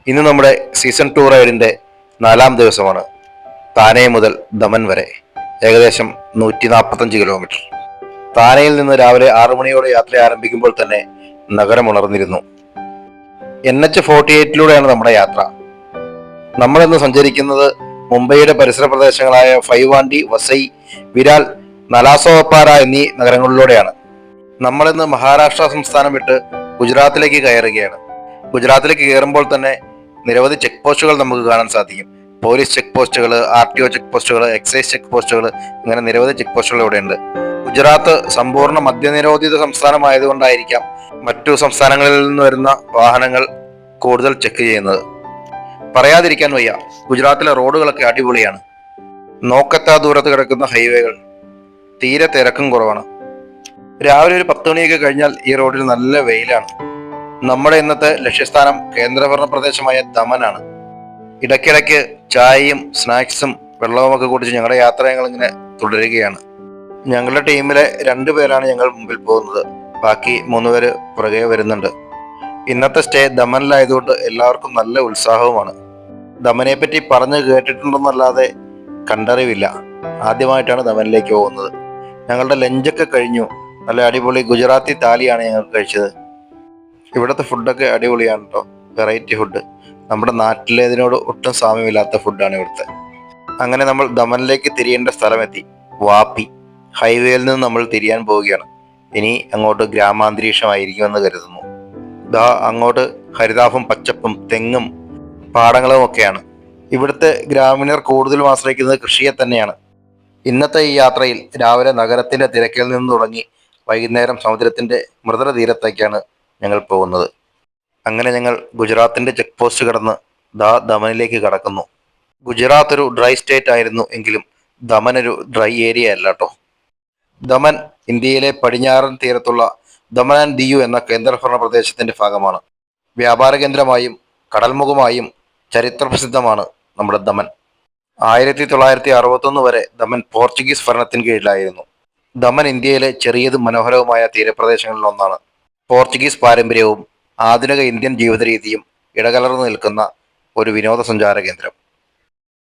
ഇന്ന് നമ്മുടെ സീസൺ 2 റൈഡിന്റെ 4-ാം ദിവസമാണ്. താനെ മുതൽ ദമൻ വരെ ഏകദേശം 145 കിലോമീറ്റർ. താനെയിൽ നിന്ന് രാവിലെ 6 മണിയോടെ യാത്ര ആരംഭിക്കുമ്പോൾ തന്നെ നഗരം ഉണർന്നിരുന്നു. NH-48 നമ്മുടെ യാത്ര. നമ്മളിന്ന് സഞ്ചരിക്കുന്നത് മുംബൈയുടെ പരിസര പ്രദേശങ്ങളായ ഫൈവാണ്ടി, വസൈ, വിരാൽ, നലാസോപാര എന്നീ നഗരങ്ങളിലൂടെയാണ്. നമ്മളിന്ന് മഹാരാഷ്ട്ര സംസ്ഥാനം വിട്ട് ഗുജറാത്തിലേക്ക് കയറുകയാണ്. ഗുജറാത്തിലേക്ക് കയറുമ്പോൾ തന്നെ നിരവധി ചെക്ക് പോസ്റ്റുകൾ നമുക്ക് കാണാൻ സാധിക്കും. പോലീസ് ചെക്ക് പോസ്റ്റുകൾ, RTO ചെക്ക് പോസ്റ്റുകൾ, എക്സൈസ് ചെക്ക് പോസ്റ്റുകൾ, ഇങ്ങനെ നിരവധി ചെക്ക് പോസ്റ്റുകൾ ഇവിടെയുണ്ട്. ഗുജറാത്ത് സമ്പൂർണ്ണ മദ്യനിരോധിത സംസ്ഥാനമായതുകൊണ്ടായിരിക്കാം മറ്റു സംസ്ഥാനങ്ങളിൽ നിന്ന് വരുന്ന വാഹനങ്ങൾ കൂടുതൽ ചെക്ക് ചെയ്യുന്നത്. പറയാതിരിക്കാൻ വയ്യ, ഗുജറാത്തിലെ റോഡുകളൊക്കെ അടിപൊളിയാണ്. നോക്കത്താ ദൂരത്ത് കിടക്കുന്ന ഹൈവേകൾ, തീരെ തിരക്കും കുറവാണ്. രാവിലെ ഒരു 10 മണിയൊക്കെ കഴിഞ്ഞാൽ ഈ റോഡിൽ നല്ല വെയിലാണ്. നമ്മുടെ ഇന്നത്തെ ലക്ഷ്യസ്ഥാനം കേന്ദ്രഭരണ പ്രദേശമായ ദമനാണ്. ഇടയ്ക്കിടയ്ക്ക് ചായയും സ്നാക്സും വെള്ളവുമൊക്കെ കുടിച്ച് ഞങ്ങളുടെ യാത്ര ഇങ്ങനെ തുടരുകയാണ്. ഞങ്ങളുടെ ടീമിലെ 2 പേരാണ് ഞങ്ങൾ മുമ്പിൽ പോകുന്നത്. ബാക്കി 3 പേര് പുറകെ വരുന്നുണ്ട്. ഇന്നത്തെ സ്റ്റേ ദമനിലായതുകൊണ്ട് എല്ലാവർക്കും നല്ല ഉത്സാഹവുമാണ്. ദമനെ പറ്റി പറഞ്ഞു കേട്ടിട്ടുണ്ടെന്നല്ലാതെ കണ്ടറിവില്ല. ആദ്യമായിട്ടാണ് ദമനിലേക്ക് പോകുന്നത്. ഞങ്ങളുടെ ലഞ്ചൊക്കെ കഴിഞ്ഞു. നല്ല അടിപൊളി ഗുജറാത്തി താലിയാണ് ഞങ്ങൾ കഴിച്ചത്. ഇവിടുത്തെ ഫുഡൊക്കെ അടിപൊളിയാണ് കേട്ടോ. വെറൈറ്റി ഫുഡ്, നമ്മുടെ നാട്ടിലേതിനോട് ഒട്ടും സാമ്യമില്ലാത്ത ഫുഡാണ് ഇവിടുത്തെ. അങ്ങനെ നമ്മൾ ദമനിലേക്ക് തിരിയേണ്ട സ്ഥലമെത്തി, വാപ്പി. ഹൈവേയിൽ നിന്ന് നമ്മൾ തിരിയാൻ പോവുകയാണ്. ഇനി അങ്ങോട്ട് ഗ്രാമാന്തരീക്ഷമായിരിക്കുമെന്ന് കരുതുന്നു. ദാ അങ്ങോട്ട് ഹരിതാഭം, പച്ചപ്പും തെങ്ങും പാടങ്ങളും ഒക്കെയാണ്. ഇവിടുത്തെ ഗ്രാമീണർ കൂടുതലും ആശ്രയിക്കുന്നത് കൃഷിയെ തന്നെയാണ്. ഇന്നത്തെ ഈ യാത്രയിൽ രാവിലെ നഗരത്തിന്റെ തിരക്കിൽ നിന്ന് തുടങ്ങി വൈകുന്നേരം സമുദ്രത്തിന്റെ മൃദുല തീരത്തേക്കാണ് ഞങ്ങൾ പോകുന്നത്. അങ്ങനെ ഞങ്ങൾ ഗുജറാത്തിന്റെ ചെക്ക് പോസ്റ്റ് കടന്ന് ദമനിലേക്ക് കടക്കുന്നു. ഗുജറാത്ത് ഒരു ഡ്രൈ സ്റ്റേറ്റ് ആയിരുന്നു എങ്കിലും ദമൻ ഒരു ഡ്രൈ ഏരിയ അല്ല കേട്ടോ. ദമൻ ഇന്ത്യയിലെ പടിഞ്ഞാറൻ തീരത്തുള്ള ദമൻ ആൻഡ് ദിയു എന്ന കേന്ദ്രഭരണ പ്രദേശത്തിന്റെ ഭാഗമാണ്. വ്യാപാര കേന്ദ്രമായും കടൽമുഖമായും ചരിത്രപ്രസിദ്ധമാണ് നമ്മുടെ ദമൻ. 1961 വരെ ദമൻ പോർച്ചുഗീസ് ഭരണത്തിന് കീഴിലായിരുന്നു. ദമൻ ഇന്ത്യയിലെ ചെറിയതും മനോഹരവുമായ തീരപ്രദേശങ്ങളിൽ ഒന്നാണ്. പോർച്ചുഗീസ് പാരമ്പര്യവും ആധുനിക ഇന്ത്യൻ ജീവിത രീതിയും ഇടകലർന്നു നിൽക്കുന്ന ഒരു വിനോദസഞ്ചാര കേന്ദ്രം.